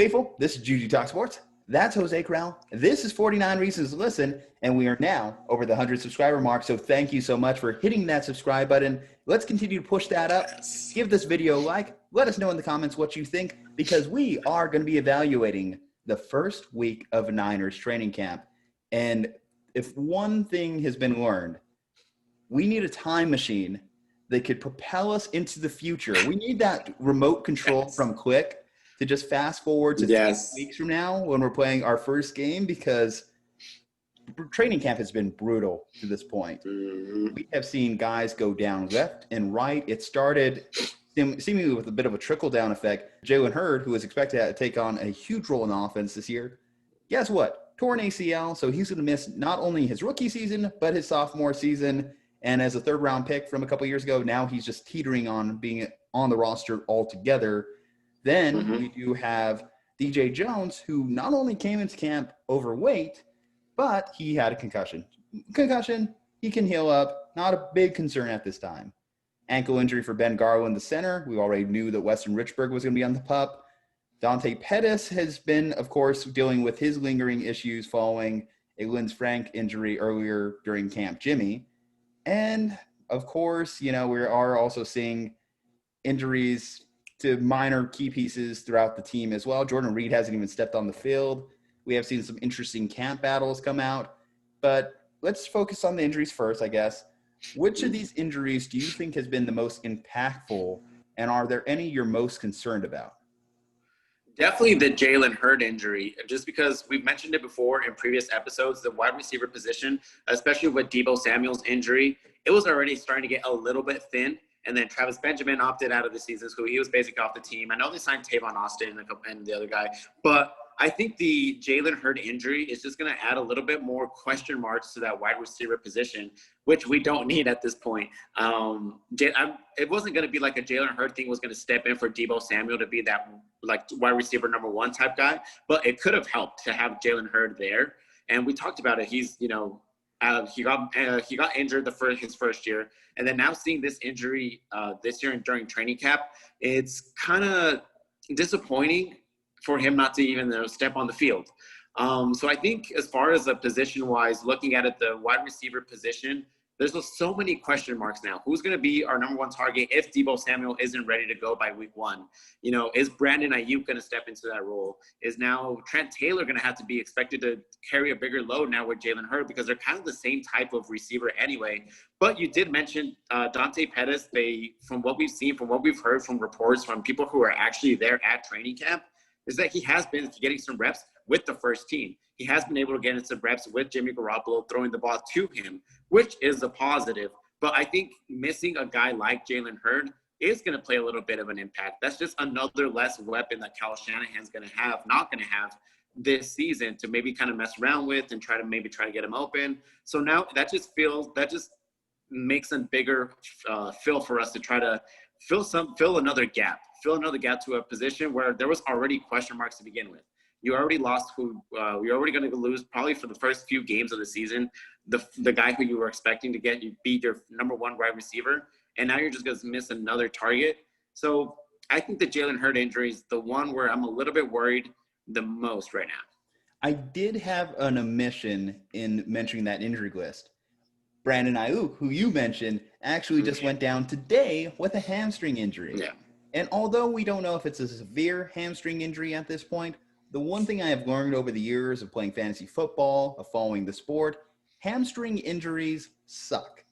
faithful, this is Juju Talk Sports. That's Jose Corral. This is 49 Reasons to Listen, and we are now over the 100 subscriber mark. So thank you so much for hitting that subscribe button. Let's continue to push that up. Give this video a like. Let us know in the comments what you think, because we are going to be evaluating the first week of Niners training camp. And if one thing has been learned, we need a time machine that could propel us into the future. We need that remote control from Quick to just fast forward to 3 weeks from now when we're playing our first game, because training camp has been brutal to this point. We have seen guys go down left and right. It started seemingly with a bit of a trickle-down effect. Jalen Hurd, who was expected to take on a huge role in offense this year, guess what? Torn ACL, so he's going to miss not only his rookie season, but his sophomore season. And as a third-round pick from a couple years ago, now he's just teetering on being on the roster altogether. Then we do have DJ Jones, who not only came into camp overweight, but he had a concussion. He can heal up. Not a big concern at this time. Ankle injury for Ben Garland, the center. We already knew that Weston Richburg was going to be on the PUP. Dante Pettis has been, of course, dealing with his lingering issues following a Linz Frank injury earlier during Camp Jimmy. And, of course, we are also seeing injuries to minor key pieces throughout the team as well. Jordan Reed hasn't even stepped on the field. We have seen some interesting camp battles come out. But let's focus on the injuries first, I guess. Which of these injuries do you think has been the most impactful, and are there any you're most concerned about? Definitely the Jalen Hurd injury, just because we've mentioned it before in previous episodes, the wide receiver position, especially with Deebo Samuel's injury, it was already starting to get a little bit thin. And then Travis Benjamin opted out of the season, so he was basically off the team. I know they signed Tavon Austin and the other guy, but I think the Jalen Hurd injury is just going to add a little bit more question marks to that wide receiver position, which we don't need at this point. It wasn't going to be like a Jalen Hurd thing was going to step in for Deebo Samuel to be that like wide receiver number one type guy, but it could have helped to have Jalen Hurd there. And we talked about it. He's, he got injured his first year, and then now seeing this injury this year and during training camp, it's kind of disappointing for him not to even step on the field. So I think as far as a position-wise, looking at it, the wide receiver position, there's so many question marks now. Who's going to be our number one target if Deebo Samuel isn't ready to go by week 1? Is Brandon Ayuk going to step into that role? Is now Trent Taylor going to have to be expected to carry a bigger load now with Jalen Hurd, because they're kind of the same type of receiver anyway? But you did mention Dante Pettis. From what we've seen, from what we've heard from reports from people who are actually there at training camp, is that he has been getting some reps with the first team. He has been able to get into some reps with Jimmy Garoppolo throwing the ball to him, which is a positive. But I think missing a guy like Jalen Hurd is going to play a little bit of an impact. That's just another less weapon that Kyle Shanahan's not going to have this season to maybe kind of mess around with and try to get him open. So now that just makes a bigger fill for us to try to fill another gap to a position where there was already question marks to begin with. You already lost you're already going to lose probably for the first few games of the season. The guy who you were expecting to get you beat your number one wide receiver, and now you're just going to miss another target. So I think the Jalen Hurd injury is the one where I'm a little bit worried the most right now. I did have an omission in mentioning that injury list. Brandon Ayuk, who you mentioned, actually just went down today with a hamstring injury. Yeah. And although we don't know if it's a severe hamstring injury at this point, the one thing I have learned over the years of playing fantasy football, of following the sport, hamstring injuries suck.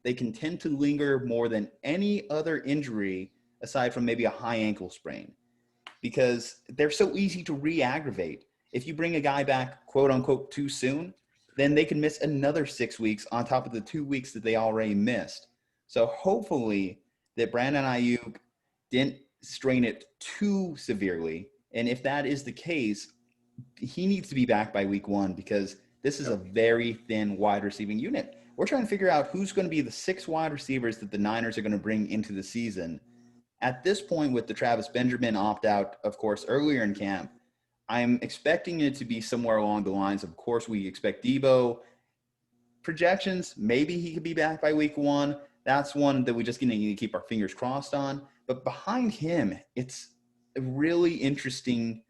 They can tend to linger more than any other injury aside from maybe a high ankle sprain, because they're so easy to re-aggravate. If you bring a guy back, quote unquote, too soon, then they can miss another 6 weeks on top of the 2 weeks that they already missed. So hopefully that Brandon Ayuk didn't strain it too severely. And if that is the case, he needs to be back by week 1, because this is a very thin wide receiving unit. We're trying to figure out who's going to be the 6 wide receivers that the Niners are going to bring into the season. At this point, with the Travis Benjamin opt-out, of course, earlier in camp, I'm expecting it to be somewhere along the lines of course, we expect Deebo. Projections, maybe he could be back by week 1. That's one that we just need to keep our fingers crossed on. But behind him, it's a really interesting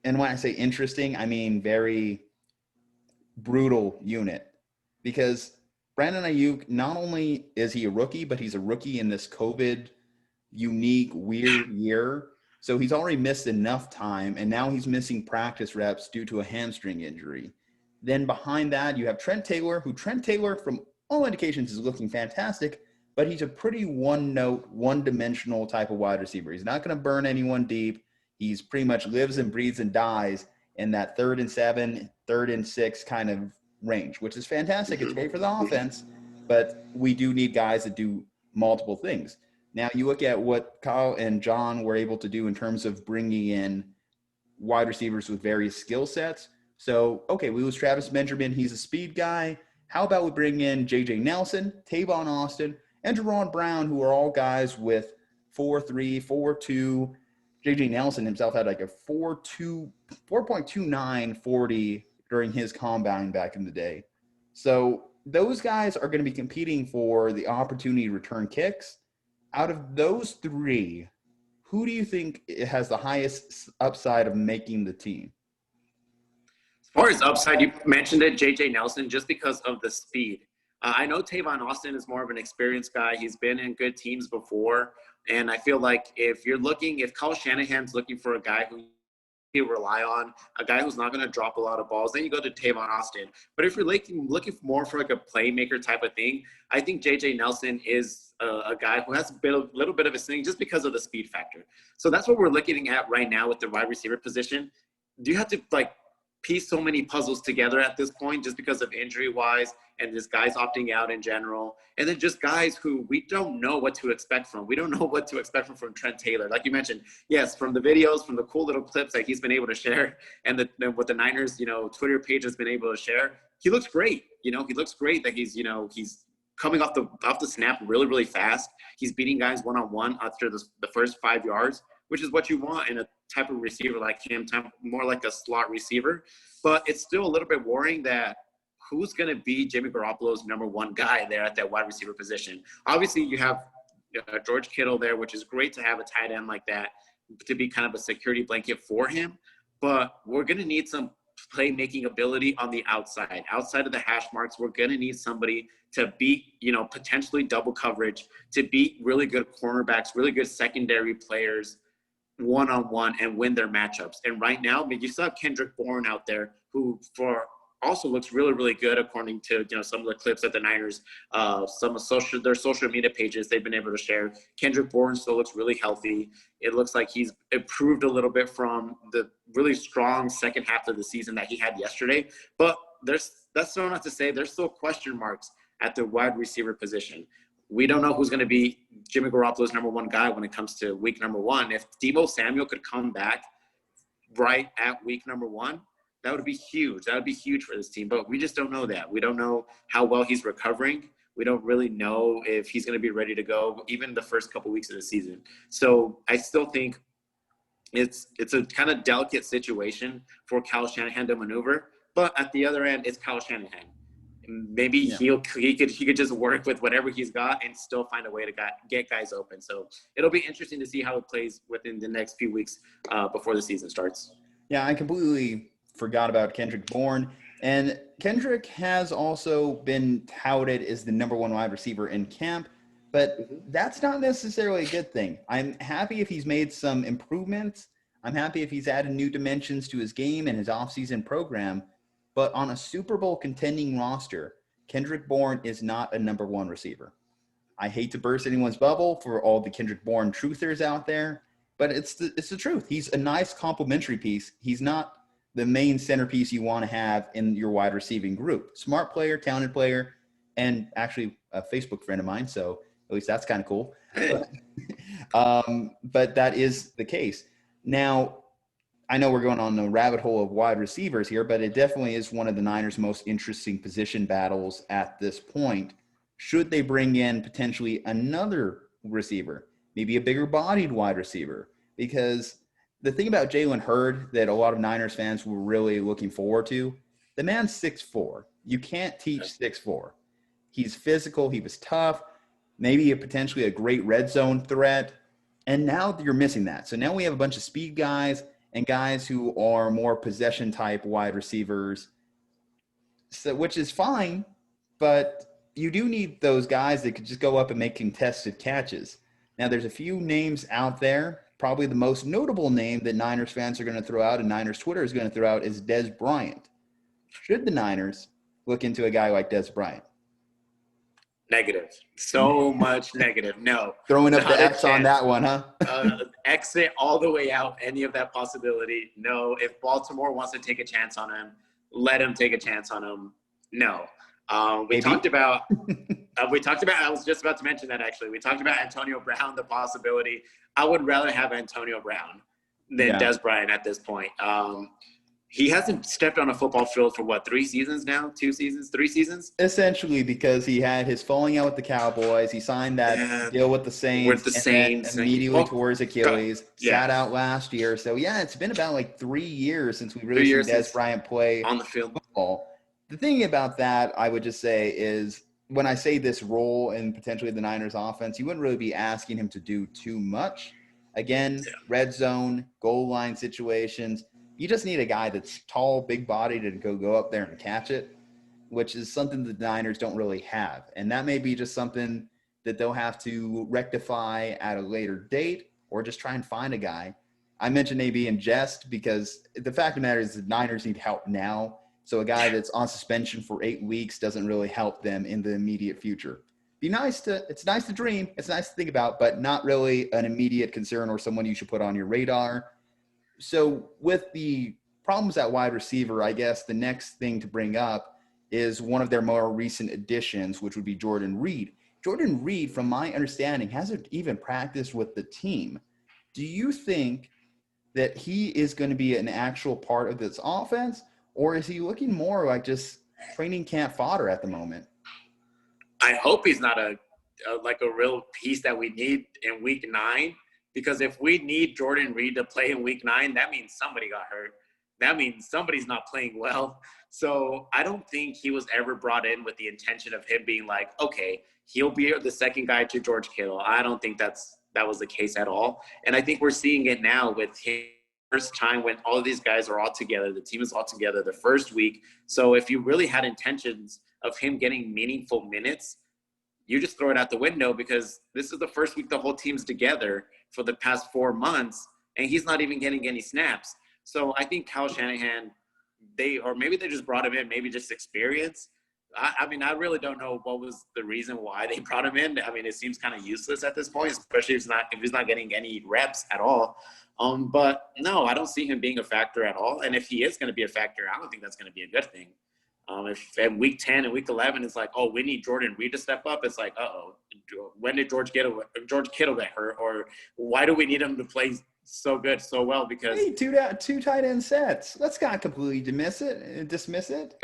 And when I say interesting, I mean very brutal unit, because Brandon Ayuk, not only is he a rookie, but he's a rookie in this COVID unique, weird year. So he's already missed enough time, and now he's missing practice reps due to a hamstring injury. Then behind that, you have Trent Taylor, from all indications, is looking fantastic, but he's a pretty one-note, one-dimensional type of wide receiver. He's not going to burn anyone deep. He's pretty much lives and breathes and dies in that 3rd and 7, 3rd and 6 kind of range, which is fantastic. It's great for the offense, but we do need guys that do multiple things. Now you look at what Kyle and John were able to do in terms of bringing in wide receivers with various skill sets. So, okay, we lose Travis Benjamin. He's a speed guy. How about we bring in J.J. Nelson, Tavon Austin, and Jerron Brown, who are all guys with 4.3, 4.2. J.J. Nelson himself had like a 4.29 40 during his combine back in the day. So those guys are going to be competing for the opportunity to return kicks. Out of those three, who do you think has the highest upside of making the team? As far as upside, you mentioned it, J.J. Nelson, just because of the speed. I know Tavon Austin is more of an experienced guy. He's been in good teams before. And I feel like if Kyle Shanahan's looking for a guy who you rely on, a guy who's not going to drop a lot of balls, then you go to Tavon Austin. But if you're looking more for like a playmaker type of thing, I think J.J. Nelson is a guy who has a little bit of a thing just because of the speed factor. So that's what we're looking at right now with the wide receiver position. Do you have to piece so many puzzles together at this point just because of injury-wise and just guys opting out in general, and then just guys who we don't know what to expect from. We don't know what to expect from Trent Taylor. Like you mentioned, yes, from the videos, from the cool little clips that he's been able to share, and what the Niners, Twitter page has been able to share, he looks great. He looks great that he's coming off the snap really, really fast. He's beating guys one-on-one after the first 5 yards, which is what you want in a type of receiver like him, more like a slot receiver. But it's still a little bit worrying that who's going to be Jimmy Garoppolo's number one guy there at that wide receiver position. Obviously, you have George Kittle there, which is great to have a tight end like that to be kind of a security blanket for him. But we're going to need some playmaking ability on the outside. Outside of the hash marks, we're going to need somebody to beat, potentially double coverage, to beat really good cornerbacks, really good secondary players one-on-one and win their matchups. And right now, you still have Kendrick Bourne out there who also looks really, really good according to some of the clips that the Niners, some of their social media pages they've been able to share. Kendrick Bourne still looks really healthy. It looks like he's improved a little bit from the really strong second half of the season that he had yesterday. But that's still not to say there's still question marks at the wide receiver position. We don't know who's going to be Jimmy Garoppolo's number one guy when it comes to week number one. If Deebo Samuel could come back right at week number one, that would be huge. That would be huge for this team. But we just don't know that. We don't know how well he's recovering. We don't really know if he's going to be ready to go even the first couple weeks of the season. So I still think it's a kind of delicate situation for Kyle Shanahan to maneuver. But at the other end, it's Kyle Shanahan. Maybe he could just work with whatever he's got and still find a way to get guys open. So it'll be interesting to see how it plays within the next few weeks before the season starts. Yeah, I completely forgot about Kendrick Bourne. And Kendrick has also been touted as the number one wide receiver in camp, but that's not necessarily a good thing. I'm happy if he's made some improvements. I'm happy if he's added new dimensions to his game and his offseason program. But on a Super Bowl contending roster, Kendrick Bourne is not a number one receiver. I hate to burst anyone's bubble for all the Kendrick Bourne truthers out there, but it's the truth. He's a nice complementary piece. He's not the main centerpiece you want to have in your wide receiving group. Smart player, talented player, and actually a Facebook friend of mine, so at least that's kind of cool. But that is the case. Now, I know we're going on the rabbit hole of wide receivers here, but it definitely is one of the Niners' most interesting position battles at this point. Should they bring in potentially another receiver, maybe a bigger bodied wide receiver? Because the thing about Jalen Hurd that a lot of Niners fans were really looking forward to, the man's 6'4". You can't teach 6'4". He's physical. He was tough, maybe potentially a great red zone threat. And now you're missing that. So now we have a bunch of speed guys and guys who are more possession type wide receivers, so, which is fine, but you do need those guys that could just go up and make contested catches. Now, there's a few names out there. Probably the most notable name that Niners fans are going to throw out and Niners Twitter is going to throw out is Dez Bryant. Should the Niners look into a guy like Dez Bryant? Negative. So much negative. No. Throwing up Not the a X on chance. that one, huh? Exit all the way out, any of that possibility. No. If Baltimore wants to take a chance on him, let him take a chance on him. No. We talked about I was just about to mention that, actually. We talked about Antonio Brown, the possibility. I would rather have Antonio Brown than Dez Bryant at this point. He hasn't stepped on a football field for, 3 seasons now? 2 seasons? 3 seasons? Essentially, because he had his falling out with the Cowboys. He signed that deal with the Saints. And then immediately towards Achilles. Sat out last year. So, it's been about 3 years since we really seen Dez Bryant play on the field football. The thing about that, I would just say, is when I say this role in potentially the Niners offense, you wouldn't really be asking him to do too much. Again, red zone, goal line situations. You just need a guy that's tall, big-bodied, to go up there and catch it, which is something that the Niners don't really have. And that may be just something that they'll have to rectify at a later date or just try and find a guy. I mentioned maybe in jest because the fact of the matter is the Niners need help now. So a guy that's on suspension for 8 weeks doesn't really help them in the immediate future. It's nice to dream. It's nice to think about, but not really an immediate concern or someone you should put on your radar. So with the problems at wide receiver, I guess the next thing to bring up is one of their more recent additions, which would be Jordan Reed. Jordan Reed, from my understanding, hasn't even practiced with the team. Do you think that he is going to be an actual part of this offense, or is he looking more like just training camp fodder at the moment? I hope he's not a real piece that we need in week 9. Because if we need Jordan Reed to play in week 9, that means somebody got hurt. That means somebody's not playing well. So I don't think he was ever brought in with the intention of him being like, okay, he'll be the second guy to George Kittle. I don't think that was the case at all. And I think we're seeing it now with him. First time when all of these guys are all together, the team is all together the first week. So if you really had intentions of him getting meaningful minutes, you just throw it out the window because this is the first week the whole team's together for the past 4 months, and he's not even getting any snaps. So I think Kyle Shanahan, maybe they just brought him in, maybe just experience. I really don't know what was the reason why they brought him in. I mean, it seems kind of useless at this point, especially if he's not getting any reps at all. But no, I don't see him being a factor at all. And if he is going to be a factor, I don't think that's going to be a good thing. If in week 10 and week 11 it's like, oh, we need Jordan Reed to step up, it's like, when did George Kittle get hurt, or why do we need him to play so good, so well? Because two tight end sets. Let's not completely dismiss it.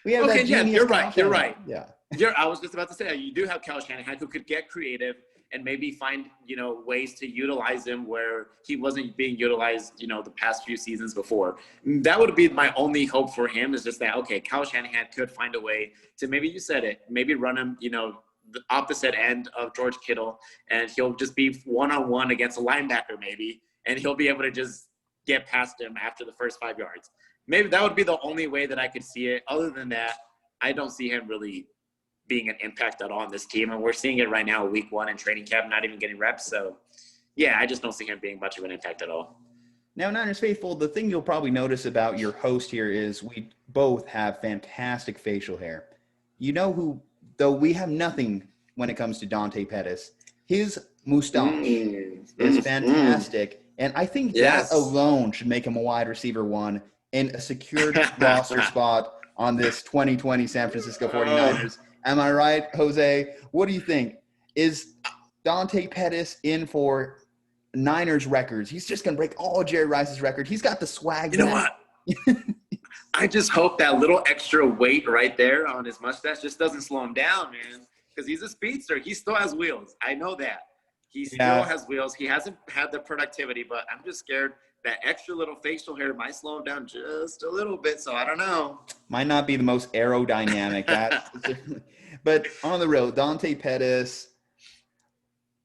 We have okay, that genius. You're right. Yeah. I was just about to say, you do have Kyle Shanahan who could get creative and maybe find, ways to utilize him where he wasn't being utilized, the past few seasons before. That would be my only hope for him, is just that, okay, Kyle Shanahan could find a way to, maybe you said it, maybe run him, the opposite end of George Kittle, and he'll just be one-on-one against a linebacker maybe, and he'll be able to just get past him after the first 5 yards. Maybe that would be the only way that I could see it. Other than that, I don't see him really being an impact at all on this team. And we're seeing it right now, week 1 in training camp, not even getting reps. So, yeah, I just don't see him being much of an impact at all. Now, Niners faithful, the thing you'll probably notice about your host here is we both have fantastic facial hair. You know who, though we have nothing when it comes to Dante Pettis, his mustache is fantastic. And I think that alone should make him a wide receiver 1 in a secured roster spot on this 2020 San Francisco 49ers. Am I right, Jose? What do you think? Is Dante Pettis in for Niners records? He's just going to break all Jerry Rice's record. He's got the swag. You know what? I just hope that little extra weight right there on his mustache just doesn't slow him down, man. Because he's a speedster. He still has wheels. I know that. He still has wheels. He hasn't had the productivity, but I'm just scared that extra little facial hair might slow him down just a little bit. So I don't know. Might not be the most aerodynamic. But on the real, Dante Pettis,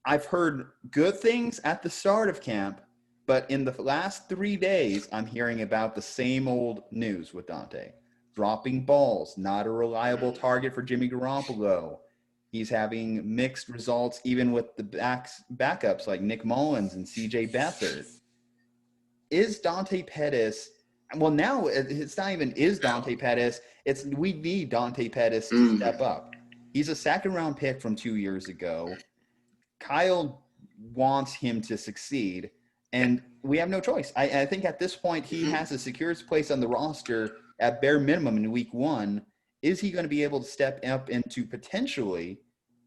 I've heard good things at the start of camp, But in the last 3 days, I'm hearing about the same old news with Dante. Dropping balls, not a reliable target for Jimmy Garoppolo. He's having mixed results even with the backups like Nick Mullins and CJ Beathard. Is Dante Pettis – well, now it's not even is Dante Pettis. It's we need Dante Pettis to step up. He's a second-round pick from 2 years ago. Kyle wants him to succeed, and we have no choice. I think at this point he has to secure his place on the roster at bare minimum in week 1. Is he going to be able to step up into potentially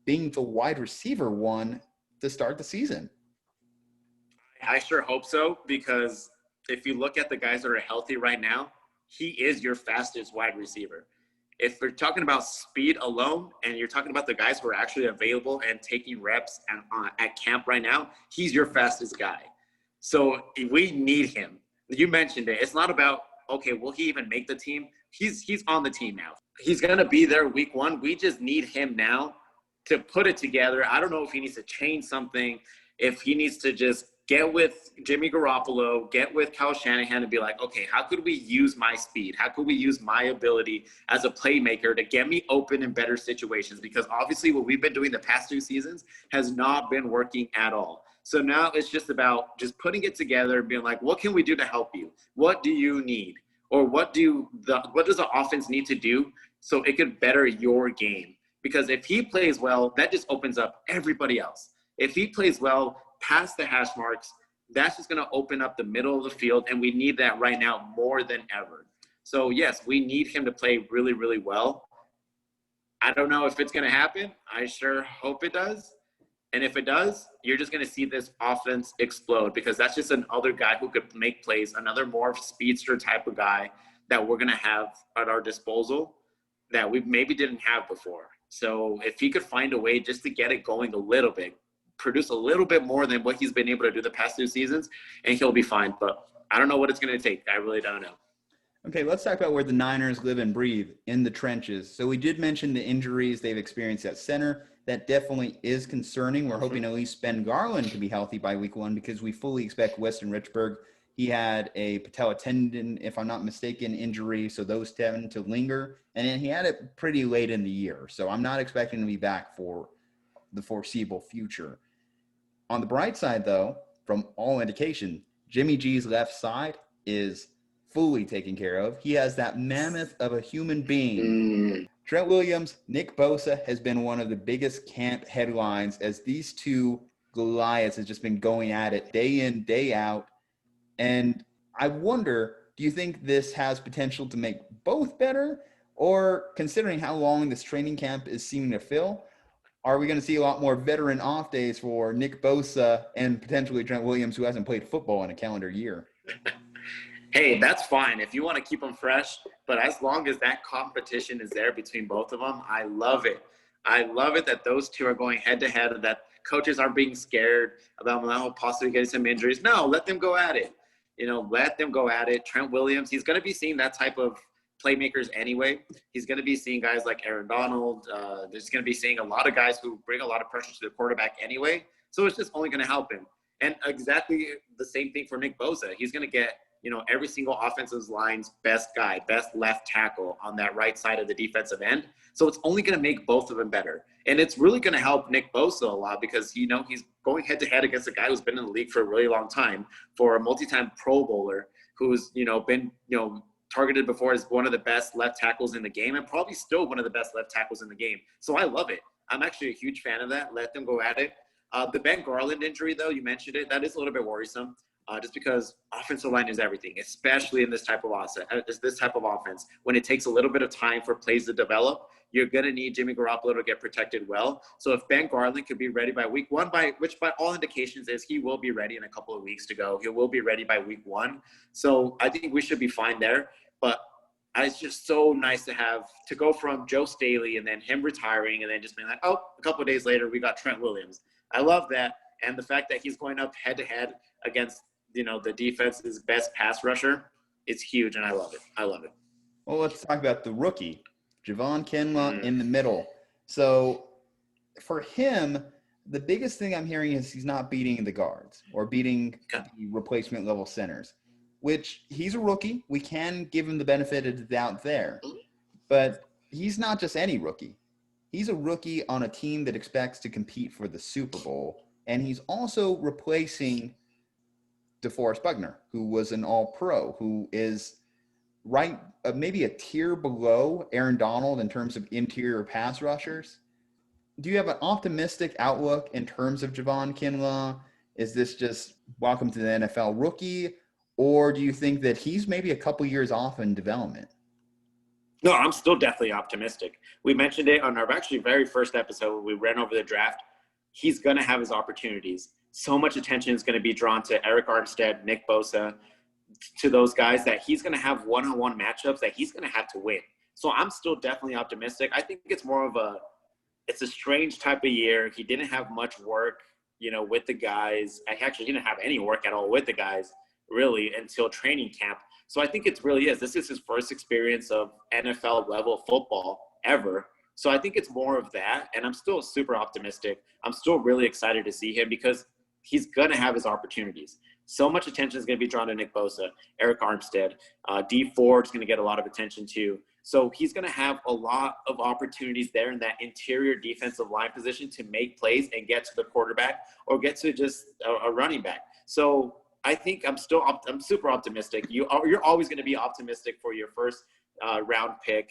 being the wide receiver 1 to start the season? I sure hope so, because if you look at the guys that are healthy right now, he is your fastest wide receiver. If we're talking about speed alone and you're talking about the guys who are actually available and taking reps at camp right now, he's your fastest guy. So we need him. You mentioned it. It's not about, okay, will he even make the team? He's on the team now. He's going to be there week 1. We just need him now to put it together. I don't know if he needs to change something, if he needs to just get with Jimmy Garoppolo, get with Kyle Shanahan and be like, okay, how could we use my speed? How could we use my ability as a playmaker to get me open in better situations? Because obviously what we've been doing the past 2 seasons has not been working at all. So now it's just about just putting it together and being like, what can we do to help you? What do you need? Or what does the offense need to do so it could better your game? Because if he plays well, that just opens up everybody else. If he plays well past the hash marks, that's just going to open up the middle of the field, and we need that right now more than ever. So, yes, we need him to play really, really well. I don't know if it's going to happen. I sure hope it does. And if it does, you're just going to see this offense explode, because that's just another guy who could make plays, another more speedster type of guy that we're going to have at our disposal that we maybe didn't have before. So if he could find a way just to get it going a little bit, produce a little bit more than what he's been able to do the past 2 seasons, and he'll be fine. But I don't know what it's going to take. I really don't know. Okay, let's talk about where the Niners live and breathe, in the trenches. So we did mention the injuries they've experienced at center. That definitely is concerning. We're hoping at least Ben Garland can be healthy by week 1, because we fully expect Weston Richburg. He had a patella tendon, if I'm not mistaken, injury, so those tend to linger. And then he had it pretty late in the year, so I'm not expecting him to be back for the foreseeable future. On the bright side, though, from all indication, Jimmy G's left side is fully taken care of. He has that mammoth of a human being. Trent Williams, Nick Bosa has been one of the biggest camp headlines, as these two Goliaths have just been going at it day in, day out. And I wonder, do you think this has potential to make both better? Or considering how long this training camp is seeming to fill, are we going to see a lot more veteran off days for Nick Bosa and potentially Trent Williams, who hasn't played football in a calendar year? Hey, that's fine if you want to keep them fresh. But as long as that competition is there between both of them, I love it. I love it that those two are going head-to-head, and that coaches aren't being scared about possibly getting some injuries. No, let them go at it. Let them go at it. Trent Williams, he's going to be seeing that type of playmakers anyway. He's going to be seeing guys like Aaron Donald. There's going to be seeing a lot of guys who bring a lot of pressure to the quarterback anyway. So it's just only going to help him. And exactly the same thing for Nick Bosa. He's going to get, every single offensive line's best guy, best left tackle on that right side of the defensive end. So it's only going to make both of them better. And it's really going to help Nick Bosa a lot, because, he's going head-to-head against a guy who's been in the league for a really long time, for a multi-time Pro Bowler who's, been, targeted before as one of the best left tackles in the game, and probably still one of the best left tackles in the game. So I love it. I'm actually a huge fan of that. Let them go at it. The Ben Garland injury, though, you mentioned it, that is a little bit worrisome, just because offensive line is everything, especially in this type of offense. When it takes a little bit of time for plays to develop, you're going to need Jimmy Garoppolo to get protected well. So if Ben Garland could be ready by week 1, which by all indications is he will be ready in a couple of weeks to go. He will be ready by week 1. So I think we should be fine there. But it's just so nice to go from Joe Staley and then him retiring and then just being like, a couple of days later, we got Trent Williams. I love that. And the fact that he's going up head-to-head against, the defense's best pass rusher, it's huge, and I love it. I love it. Well, let's talk about the rookie, Javon Kinlaw in the middle. So for him, the biggest thing I'm hearing is he's not beating the guards or beating the replacement level centers, which he's a rookie. We can give him the benefit of the doubt there, but he's not just any rookie. He's a rookie on a team that expects to compete for the Super Bowl, and he's also replacing DeForest Buckner, who was an all-pro, who is maybe a tier below Aaron Donald in terms of interior pass rushers. Do you have an optimistic outlook in terms of Javon Kinlaw? Is this just welcome to the NFL rookie, or do you think that he's maybe a couple years off in development? No, I'm still definitely optimistic. We mentioned it on our actually very first episode when we ran over the draft. He's going to have his opportunities. So much attention is going to be drawn to Eric Armstead, Nick Bosa, to those guys that he's going to have one-on-one matchups that he's going to have to win. So I'm still definitely optimistic. I think it's more of it's a strange type of year. He didn't have much work, with the guys. I actually didn't have any work at all with the guys really until training camp. So I think it really is. This is his first experience of NFL level football ever. So I think it's more of that. And I'm still super optimistic. I'm still really excited to see him because he's going to have his opportunities. So much attention is going to be drawn to Nick Bosa, Eric Armstead. D Ford's going to get a lot of attention too. So he's going to have a lot of opportunities there in that interior defensive line position to make plays and get to the quarterback or get to just a running back. So I think I'm super optimistic. You're always going to be optimistic for your first round pick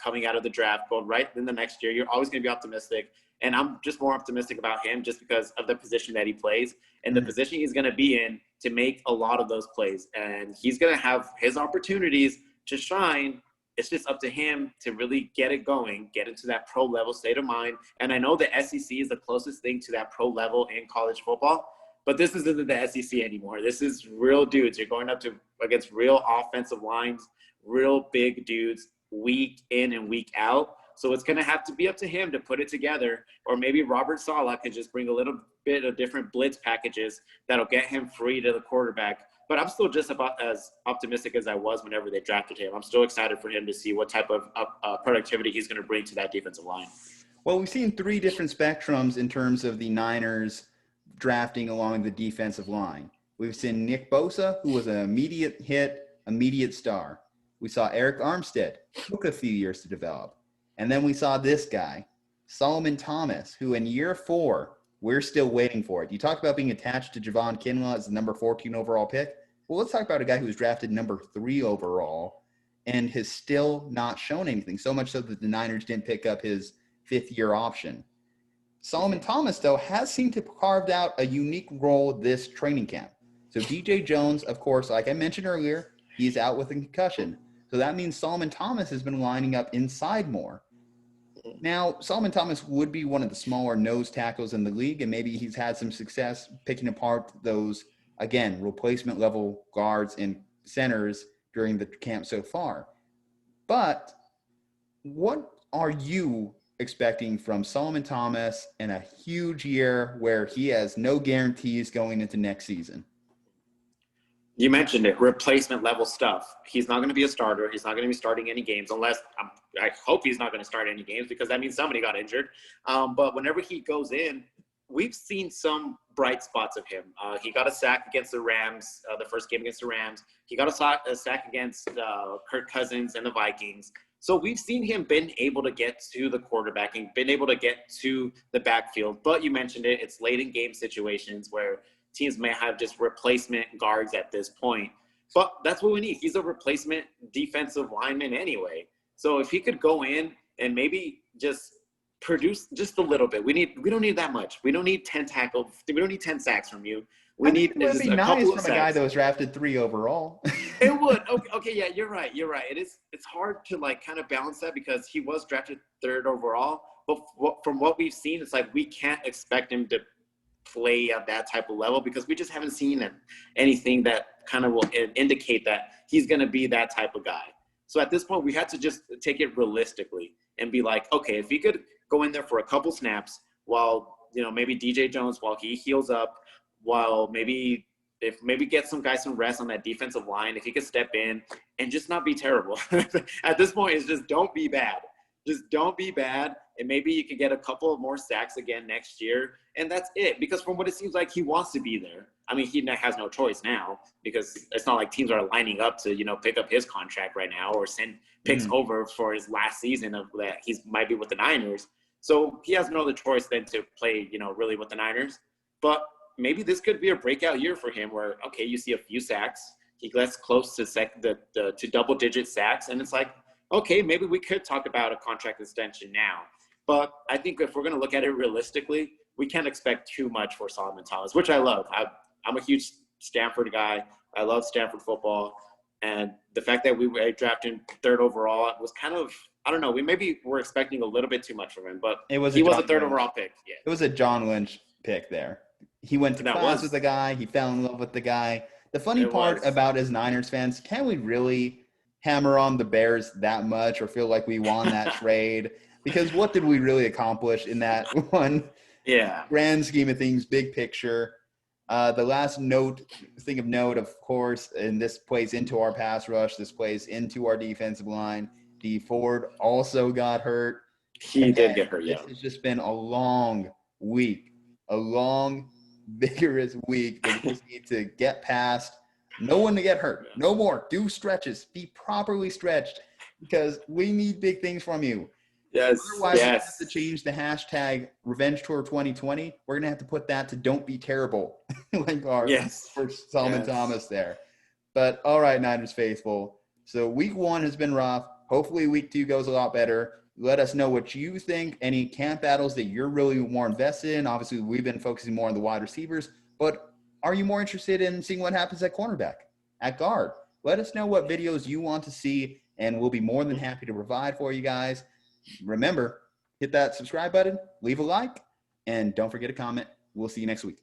coming out of the draft, going right in the next year. You're always going to be optimistic. And I'm just more optimistic about him just because of the position that he plays and the position he's going to be in to make a lot of those plays. And he's going to have his opportunities to shine. It's just up to him to really get it going, get into that pro level state of mind. And I know the SEC is the closest thing to that pro level in college football, but this isn't the SEC anymore. This is real dudes. You're going up against real offensive lines, real big dudes week in and week out. So it's going to have to be up to him to put it together, or maybe Robert Saleh can just bring a little bit of different blitz packages that'll get him free to the quarterback. But I'm still just about as optimistic as I was whenever they drafted him. I'm still excited for him to see what type of productivity he's going to bring to that defensive line. Well, we've seen three different spectrums in terms of the Niners drafting along the defensive line. We've seen Nick Bosa, who was an immediate hit, immediate star. We saw Eric Armstead, took a few years to develop. And then we saw this guy, Solomon Thomas, who in year 4, we're still waiting for it. You talk about being attached to Javon Kinlaw as the number 14 overall pick. Well, let's talk about a guy who was drafted number 3 overall and has still not shown anything, so much so that the Niners didn't pick up his 5th-year option. Solomon Thomas, though, has seemed to have carved out a unique role this training camp. So DJ Jones, of course, like I mentioned earlier, he's out with a concussion. So that means Solomon Thomas has been lining up inside more. Now, Solomon Thomas would be one of the smaller nose tackles in the league, and maybe he's had some success picking apart those, again, replacement level guards and centers during the camp so far. But what are you expecting from Solomon Thomas in a huge year where he has no guarantees going into next season? You mentioned it, replacement level stuff. He's not going to be a starter. He's not going to be starting any games unless I hope he's not going to start any games because that means somebody got injured. But whenever he goes in, we've seen some bright spots of him. He got a sack against the Rams, the first game against the Rams. He got a sack against Kirk Cousins and the Vikings. So we've seen him been able to get to the quarterback and been able to get to the backfield. But you mentioned it, it's late in game situations where teams may have just replacement guards at this point. But that's what we need. He's a replacement defensive lineman anyway. So if he could go in and maybe just produce just a little bit. We don't need that much. We don't need 10 tackles. We don't need 10 sacks from you. We need just a nice couple of from sacks. a guy that was drafted 3 overall. It would. Okay, yeah, you're right. It's hard to kind of balance that because he was drafted 3rd overall. But from what we've seen, it's like we can't expect him to play at that type of level because we just haven't seen anything that kind of will indicate that he's going to be that type of guy. So at this point, we had to just take it realistically and be like, okay, if he could go in there for a couple snaps while, maybe DJ Jones, while he heals up, while maybe get some guys some rest on that defensive line, if he could step in and just not be terrible. At this point, it's just don't be bad. Just don't be bad, and maybe you could get a couple of more sacks again next year, and that's it. Because from what it seems like, he wants to be there. I mean, he has no choice now because it's not like teams are lining up to, pick up his contract right now or send picks over for his last season of that he might be with the Niners. So he has no other choice than to play, really with the Niners. But maybe this could be a breakout year for him where, okay, you see a few sacks. He gets close to to double-digit sacks, and it's like, okay, maybe we could talk about a contract extension now. But I think if we're going to look at it realistically, we can't expect too much for Solomon Thomas, which I love. I'm a huge Stanford guy. I love Stanford football. And the fact that we drafted him 3rd overall was kind of, I don't know, we maybe were expecting a little bit too much from him, but he was a 3rd overall pick. Yeah. It was a John Lynch pick there. He went to class with the guy. He fell in love with the guy. The funny part about as Niners fans, can we really hammer on the Bears that much or feel like we won that trade? Because what did we really accomplish in that one grand scheme of things, big picture? The last thing of note, of course, and this plays into our pass rush. This plays into our defensive line. D. Ford also got hurt. He did get hurt, yeah. This has just been a long week, a long, vigorous week that we just need to get past. No one to get hurt. No more. Do stretches. Be properly stretched because we need big things from you. Yes. Otherwise, we have to change the hashtag Revenge Tour 2020. We're going to have to put that to Don't Be Terrible, like our for Solomon Thomas there. But all right, Niners faithful. So week 1 has been rough. Hopefully week 2 goes a lot better. Let us know what you think. Any camp battles that you're really more invested in. Obviously, we've been focusing more on the wide receivers. But are you more interested in seeing what happens at cornerback, at guard? Let us know what videos you want to see, and we'll be more than happy to provide for you guys. Remember, hit that subscribe button, leave a like, and don't forget to comment. We'll see you next week.